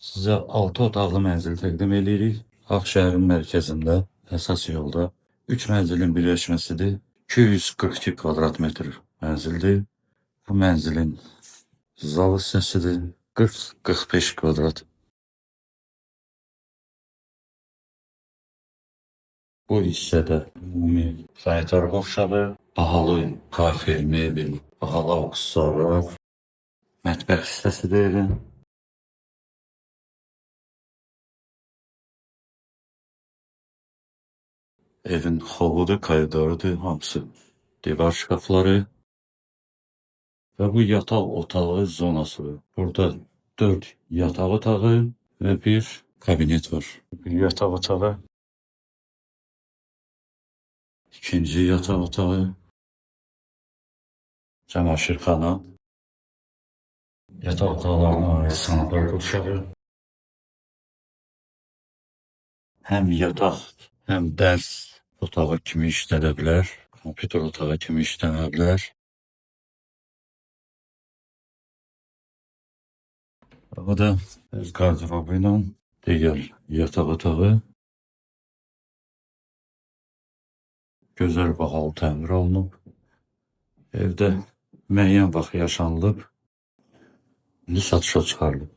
Sizə 6 otaqlı mənzil təqdim edirik. Ağşəhərin mərkəzində, əsas yolda 3 mənzilin birləşməsidir. 242 kvadrat metr mənzildir. Bu mənzilin zal hissəsidir. 40-45 kvadrat. Bu hissədə ümumi sanitar qovşağı, bahalı kafe, mebel, bahalı aksesuarlar, mətbəx hissəsidir evin. Evin holudur, koridorudur, hamısı divar şkafları və bu yataq otağı zonasıdır. Burada 4 yataq otağı və bir kabinet var. Bir yataq otağı, ikinci yataq otağı, çamaşırxana, yataq otaqlarına aid sanitar qovşağı, həm yataq, həm dərs otağı kimi işlədə bilər, kompüter otağı kimi işlədə bilər. Bu da öz qardırobu ilə digər yataq otağı. Gözəl bahalı təmir olunub. Evdə müəyyən vaxt yaşanılıb. İndi satışa çıxarılıb.